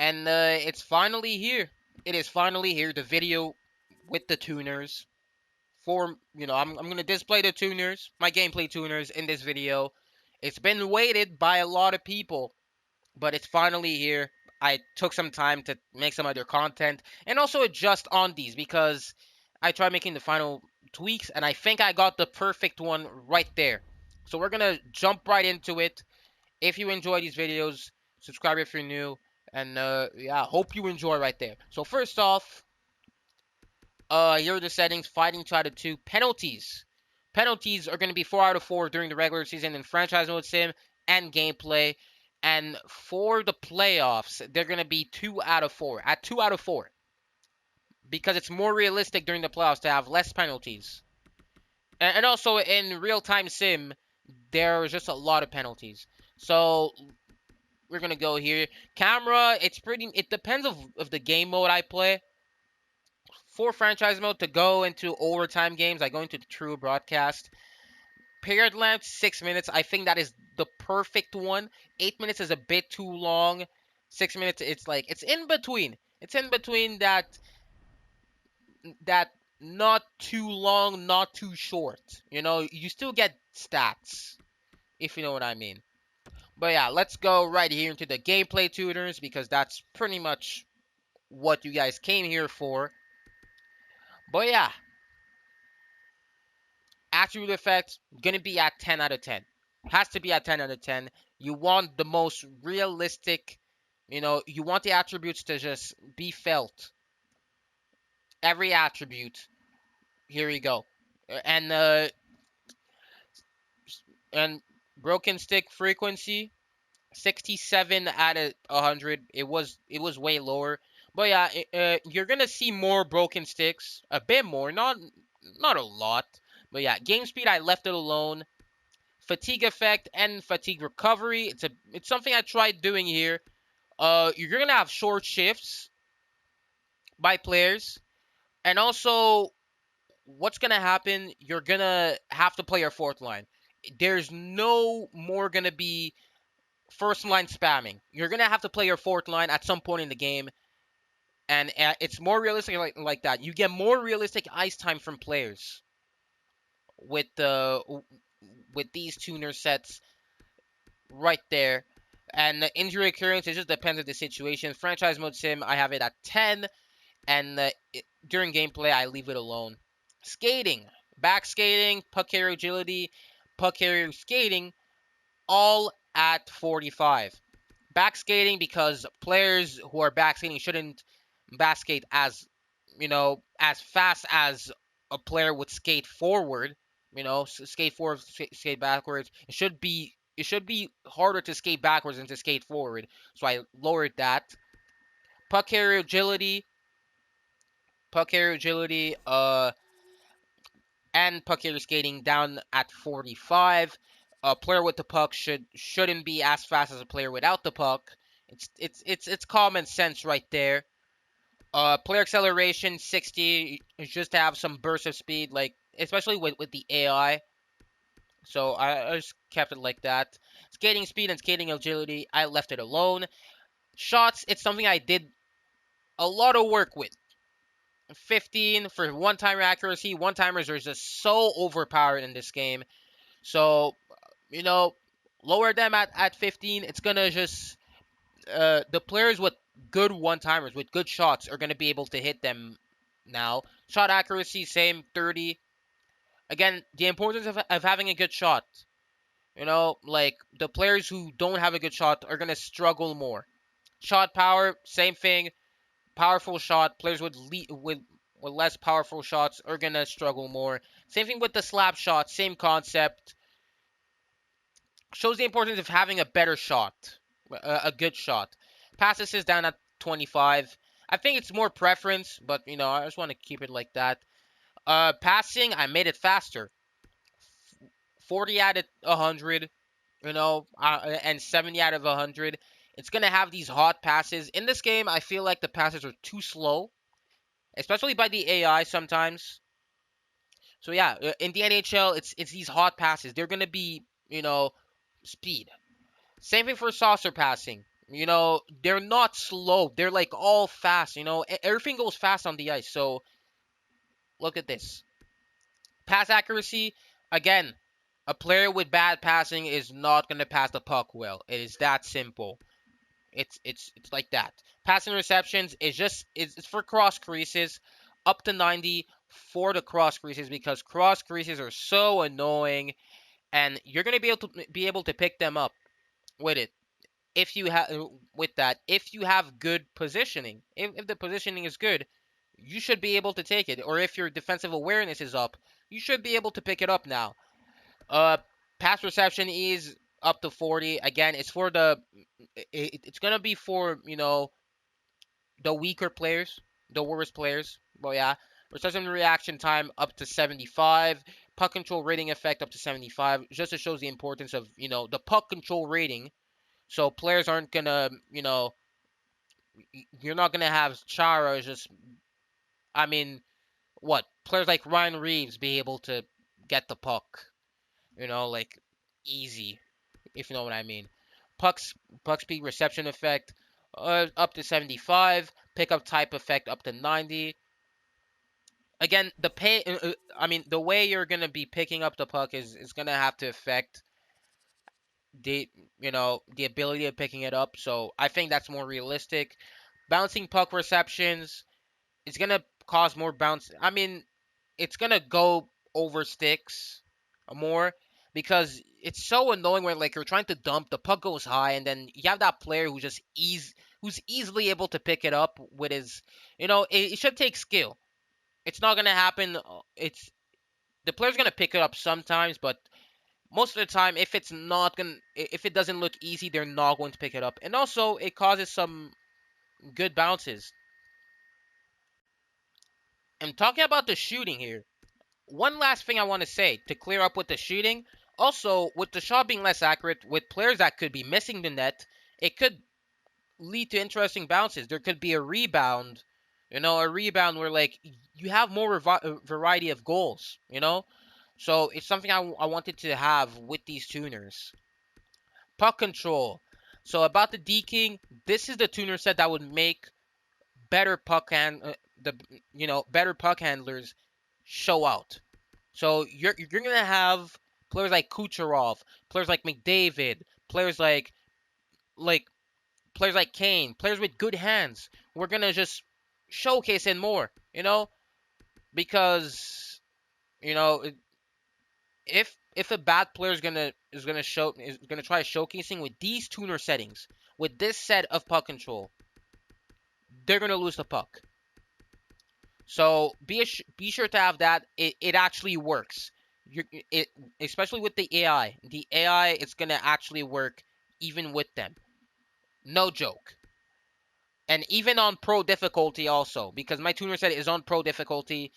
And it's finally here. It is finally here. The video with the tuners. I'm gonna display the tuners, my gameplay tuners in this video. It's been waited by a lot of people, but it's finally here. I took some time to make some other content and also adjust on these because I tried making the final tweaks and I think I got the perfect one right there. So we're gonna jump right into it. If you enjoy these videos, subscribe if you're new, and yeah, hope you enjoy right there. So first off, here are the settings. Fighting 2 out of 2. Penalties. Penalties are going to be 4 out of 4 during the regular season in franchise mode sim and gameplay. And for the playoffs, they're going to be 2 out of 4. At 2 out of 4. Because it's more realistic during the playoffs to have less penalties. And also in real-time sim, there's just a lot of penalties. So we're going to go here. Camera, it depends of the game mode I play. For franchise mode to go into overtime games, I go into the true broadcast. Period length 6 minutes. I think that is the perfect one. 8 minutes is a bit too long. 6 minutes, it's in between. It's in between that not too long, not too short. You still get stats, if you know what I mean. But yeah, let's go right here into the gameplay tutors because that's pretty much what you guys came here for. But yeah, attribute effect gonna be at 10 out of 10. Has to be at 10 out of 10. You want the most realistic, you want the attributes to just be felt. Every attribute. Here we go. And broken stick frequency 67 out of 100. It was way lower. But yeah, you're gonna see more broken sticks, a bit more, not a lot. But yeah, game speed I left it alone. Fatigue effect and fatigue recovery. It's something I tried doing here. You're gonna have short shifts by players, and also what's gonna happen? You're gonna have to play your fourth line. There's no more gonna be first line spamming. You're gonna have to play your fourth line at some point in the game, and it's more realistic like that. You get more realistic ice time from players with these tuner sets right there. And the injury occurrence, it just depends on the situation. Franchise mode sim, I have it at 10. And during gameplay, I leave it alone. Skating. Back skating, puck carrier agility, puck carrier skating, all at 45. Back skating because players who are back skating shouldn't back skate as fast as a player would skate forward. Skate forward, skate backwards. It should be harder to skate backwards than to skate forward. So I lowered that. Puck carrier agility, and puck carrier skating down at 45. A player with the puck shouldn't be as fast as a player without the puck. It's common sense right there. Player acceleration 60 is just to have some burst of speed, like especially with the AI. So I just kept it like that. Skating speed and skating agility, I left it alone. Shots, it's something I did a lot of work with. 15 for one-timer accuracy. One-timers are just so overpowered in this game. So, lower them at 15. It's going to just... the players with good one-timers, with good shots, are going to be able to hit them now. Shot accuracy, same, 30. Again, the importance of having a good shot. Like, the players who don't have a good shot are going to struggle more. Shot power, same thing. Powerful shot. Players with less powerful shots are going to struggle more. Same thing with the slap shot. Same concept. Shows the importance of having a better shot. A good shot. Pass assist down at 25. I think it's more preference, but, I just want to keep it like that. Passing, I made it faster. 40 out of 100, and 70 out of 100. It's going to have these hot passes. In this game, I feel like the passes are too slow, especially by the AI sometimes. So yeah, in the NHL, it's these hot passes. They're going to be, speed. Same thing for saucer passing. They're not slow. They're like all fast. Everything goes fast on the ice. So look at this. Pass accuracy, again, a player with bad passing is not going to pass the puck well. It is that simple. It's like that. Passing receptions is just it's for cross creases, up to 90 for the cross creases because cross creases are so annoying, and you're gonna be able to pick them up with it if you have with that if you have good positioning. If the positioning is good, you should be able to take it. Or if your defensive awareness is up, you should be able to pick it up now. Uh, Pass reception is up to 40. Again, it's for it's gonna be for the weaker players, the worst players. But yeah, reception reaction time up to 75. Puck control rating effect up to 75. Just to shows the importance of the puck control rating. So players aren't gonna you're not gonna have Chara just I mean what players like Ryan Reeves be able to get the puck, like easy, if you know what I mean. Pucks puck speed reception effect up to 75, pickup type effect up to 90. Again, the way you're gonna be picking up the puck is gonna have to affect the the ability of picking it up. So I think that's more realistic. Bouncing puck receptions is gonna cause more bounce. It's gonna go over sticks more because it's so annoying when like you're trying to dump, the puck goes high, and then you have that player who's easily able to pick it up with his, it should take skill. It's not gonna happen. It's the player's gonna pick it up sometimes, but most of the time, if it doesn't look easy, they're not going to pick it up. And also, it causes some good bounces. And talking about the shooting here, one last thing I want to say to clear up with the shooting. Also, with the shot being less accurate, with players that could be missing the net, it could lead to interesting bounces. There could be a rebound, a rebound where like you have more variety of goals, So it's something I wanted to have with these tuners. Puck control. So about the deking, this is the tuner set that would make better better puck handlers show out. So you're gonna have players like Kucherov, players like McDavid, players like players like Kane, players with good hands. We're gonna just showcase it more, because you know if a bad player is gonna try showcasing with these tuner settings, with this set of puck control, they're gonna lose the puck. So be sure to have that. It actually works. It especially with the AI. The AI it's gonna actually work even with them. No joke. And even on pro difficulty also, because my tuner set is on pro difficulty.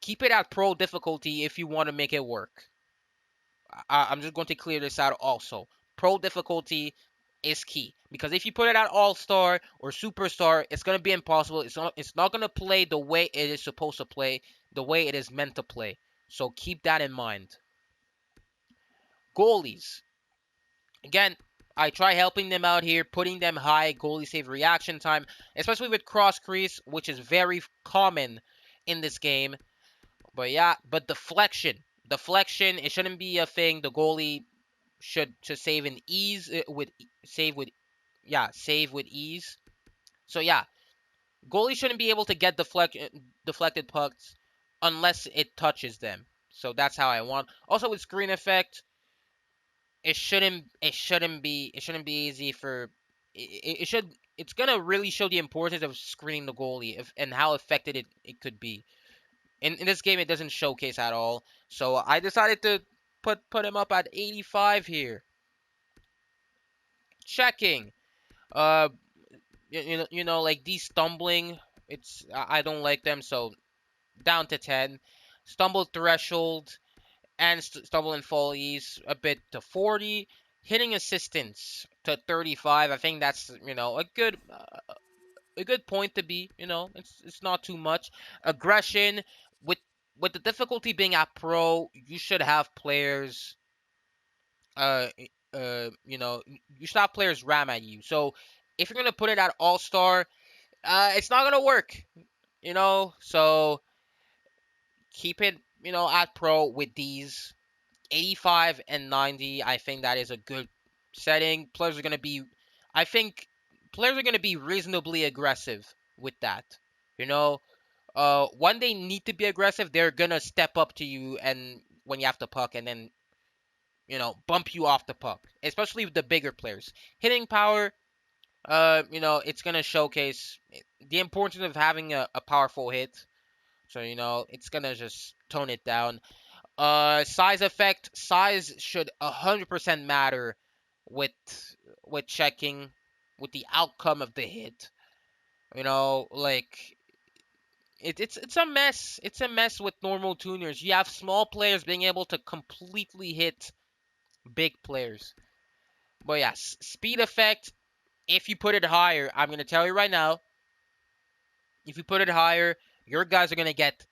Keep it at pro difficulty if you want to make it work. I'm just going to clear this out also. Pro difficulty is key because if you put it at all star or superstar, it's gonna be impossible. It's not gonna play the way it is supposed to play, the way it is meant to play. So keep that in mind. Goalies. Again, I try helping them out here, putting them high goalie save reaction time, especially with cross crease, which is very common in this game. But yeah, but deflection, it shouldn't be a thing. The goalie should save in ease save with save with ease. So yeah, goalies shouldn't be able to get deflected pucks unless it touches them. So that's how I want. Also with screen effect, it shouldn't be easy for it's gonna really show the importance of screening the goalie and how effective it could be. In this game, it doesn't showcase at all. So I decided to put him up at 85 here. Checking. Uh, like these stumbling, I don't like them. So down to 10. Stumble threshold and stumble and follies a bit to 40. Hitting assistance to 35. I think that's a good point to be. It's not too much. Aggression with the difficulty being at pro, you should have players you should have players ram at you. So if you're gonna put it at all star, it's not gonna work. So keep it, at pro with these 85 and 90. I think that is a good setting. I think players are gonna be reasonably aggressive with that. You know, when they need to be aggressive, they're gonna step up to you and when you have the puck, and then bump you off the puck, especially with the bigger players. Hitting power, it's gonna showcase the importance of having a powerful hit. So it's gonna just tone it down. Size effect. Size should 100% matter with checking with the outcome of the hit. Like it's a mess. It's a mess with normal tuners. You have small players being able to completely hit big players. But yeah, speed effect. If you put it higher, I'm gonna tell you right now. If you put it higher, your guys are gonna get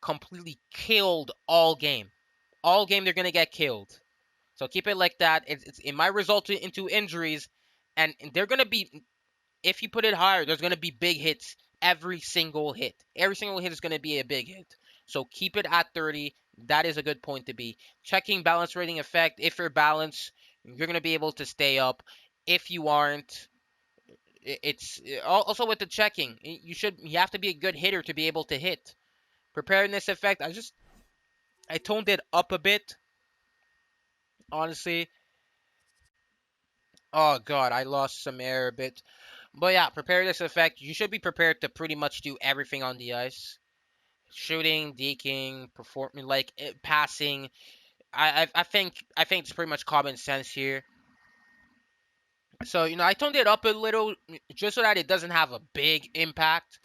completely killed all game. All game they're gonna get killed. So keep it like that. It might result into injuries, and they're gonna be. If you put it higher, there's gonna be big hits every single hit. Every single hit is gonna be a big hit. So keep it at 30. That is a good point to be. Checking balance rating effect. If you're balanced, you're gonna be able to stay up. If you aren't, it's also with the checking. You have to be a good hitter to be able to hit. Preparedness effect. I toned it up a bit, honestly. Oh god, I lost some air a bit. But yeah, preparedness effect. You should be prepared to pretty much do everything on the ice. Shooting, deking, performing, like passing. I think it's pretty much common sense here. So I toned it up a little just so that it doesn't have a big impact.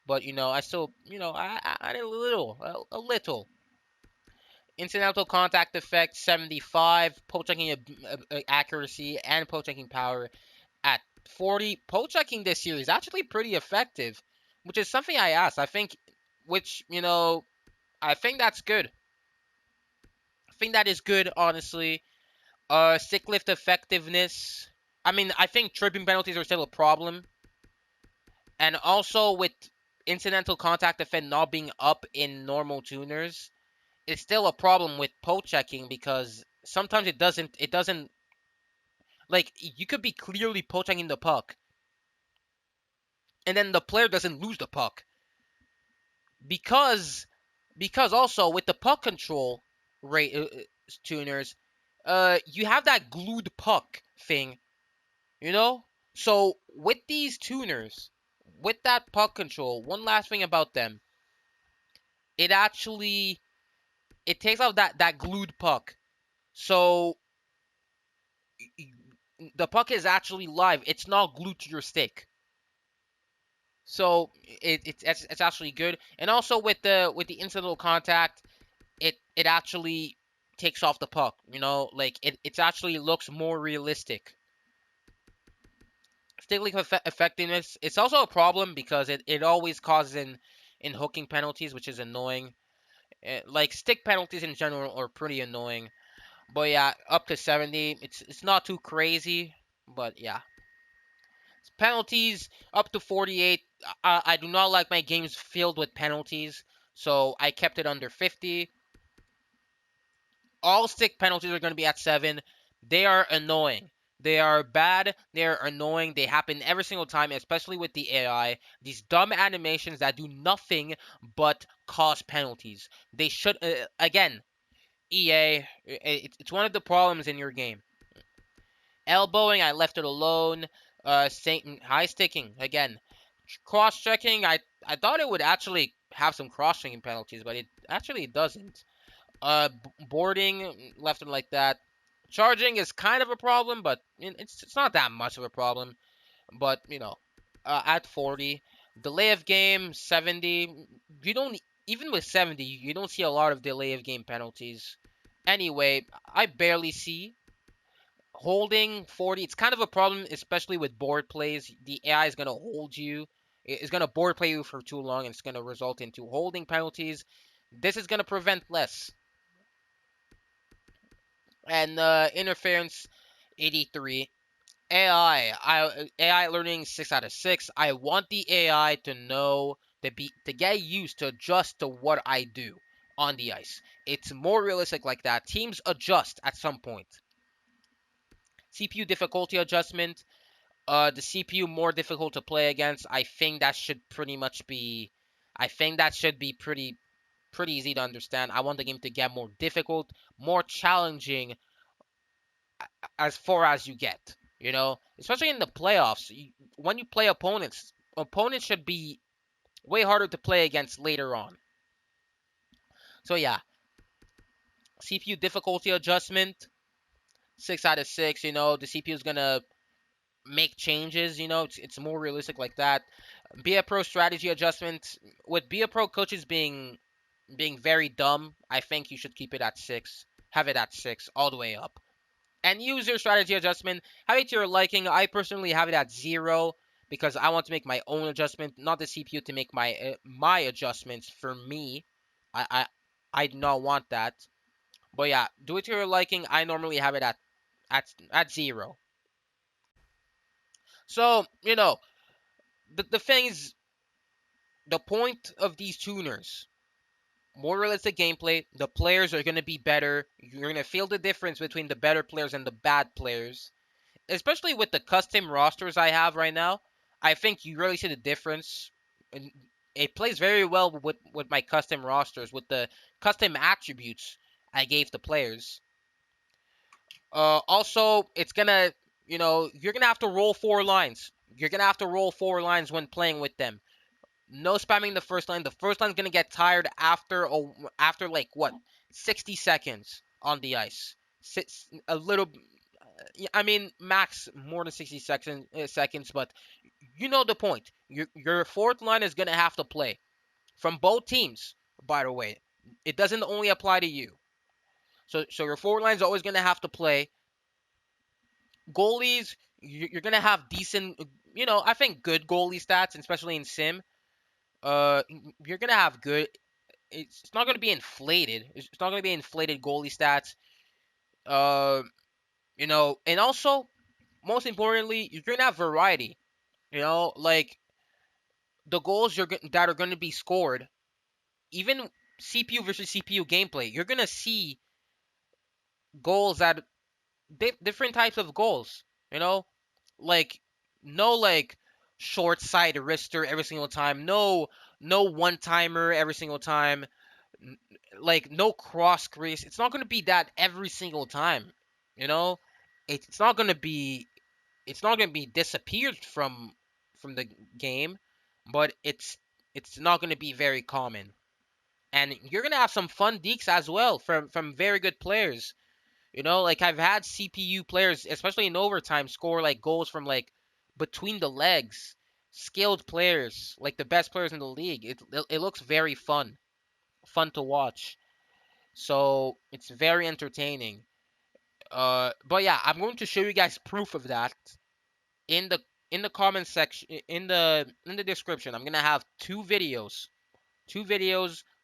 But I still I did a little. Incidental contact effect 75, poke checking accuracy and poke checking power at 40. Poke checking this year is actually pretty effective, which is something I asked. Which I think that's good. I think that is good, honestly. Stick lift effectiveness. I mean, I think tripping penalties are still a problem, and also with incidental contact effect not being up in normal tuners, it's still a problem with poke checking because sometimes it doesn't like you could be clearly poke checking the puck and then the player doesn't lose the puck because also with the puck control rate tuners, you have that glued puck thing, you know. So with these tuners, with that puck control, one last thing about them, it actually it takes out that glued puck. So the puck is actually live. It's not glued to your stick. So it's actually good. And also with the incidental contact, it actually takes off the puck. Like it actually looks more realistic. Stick effectiveness. It's also a problem because it always causes in hooking penalties, which is annoying. Like stick penalties in general are pretty annoying. But yeah, up to 70, it's not too crazy. But yeah, penalties up to 48. I do not like my games filled with penalties, so I kept it under 50. All stick penalties are going to be at 7. They are annoying. They are bad. They are annoying. They happen every single time, especially with the AI. These dumb animations that do nothing but cause penalties. They should, again, EA, it's one of the problems in your game. Elbowing, I left it alone. High sticking, again. Cross checking, I thought it would actually have some cross checking penalties, but it actually doesn't. Boarding, left it like that. Charging is kind of a problem, but it's not that much of a problem. But at 40, delay of game 70. You don't Even with 70, you don't see a lot of delay of game penalties. Anyway, I barely see. Holding 40, it's kind of a problem, especially with board plays. The AI is going to hold you. It's going to board play you for too long, and it's going to result into holding penalties. This is going to prevent less. And interference. 83. AI learning 6 out of 6. I want the AI to know to get used to adjust to what I do on the ice. It's more realistic like that. Teams adjust at some point. CPU difficulty adjustment. The CPU more difficult to play against. I think that should pretty much be. I think that should be pretty easy to understand. I want the game to get more difficult, more challenging as far as you get. Especially in the playoffs, when you play opponents should be way harder to play against later on. So yeah, CPU difficulty adjustment, 6 out of 6. The CPU is gonna make changes. It's more realistic like that. Be a pro strategy adjustment with Be a Pro coaches being very dumb. I think you should keep it at 6. Have it at 6 all the way up. And user strategy adjustment, have it to your liking. I personally have it at 0 because I want to make my own adjustment, not the CPU to make my adjustments for me. I I do not want that. But yeah, do it to your liking. I normally have it at 0. So the thing is, the point of these tuners, more realistic gameplay. The players are going to be better. You're going to feel the difference between the better players and the bad players, especially with the custom rosters I have right now. I think you really see the difference. And it plays very well with my custom rosters, with the custom attributes I gave the players. Also, you're gonna have to roll 4 lines. You're gonna have to roll 4 lines when playing with them. No spamming the first line. The first line's gonna get tired after like what, 60 seconds on the ice. A little. I mean, max more than 60 seconds, but you know the point. Your fourth line is gonna have to play from both teams. By the way, it doesn't only apply to you. So your forward line is always gonna have to play. Goalies, you're gonna have decent. I think good goalie stats, especially in sim. Uh, you're gonna have good. It's not gonna be inflated. It's not gonna be inflated goalie stats. Uh, and also most importantly, you're gonna have variety. Like the goals that are gonna be scored, even CPU versus CPU gameplay. You're gonna see goals that different types of goals. You know, like no like short side wrister every single time. No one timer every single time. Like no cross crease. It's not gonna be that every single time. You know, it's not gonna be disappeared from the game, but it's not gonna be very common. And you're gonna have some fun deeks as well from very good players. Like I've had CPU players, especially in overtime, score like goals from like between the legs. Skilled players, like the best players in the league. It looks very fun to watch. So it's very entertaining. But yeah, I'm going to show you guys proof of that in the comment section, in the description. I'm gonna have two videos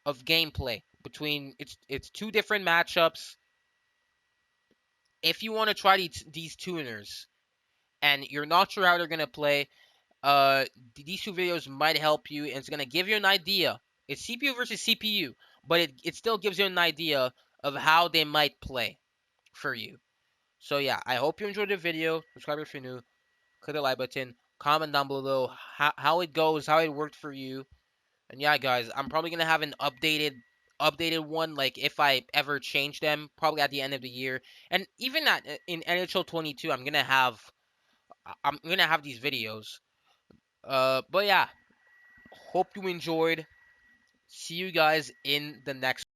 of gameplay between it's two different matchups. If you want to try these tuners and you're not sure how they're gonna play, uh, these two videos might help you, and it's gonna give you an idea. It's CPU versus CPU, but it still gives you an idea of how they might play for you. So yeah, I hope you enjoyed the video. Subscribe if you're new. Click the like button. Comment down below how it goes, how it worked for you. And yeah, guys, I'm probably gonna have an updated one, like if I ever change them, probably at the end of the year. And even in NHL 22, I'm gonna have these videos. But yeah, hope you enjoyed. See you guys in the next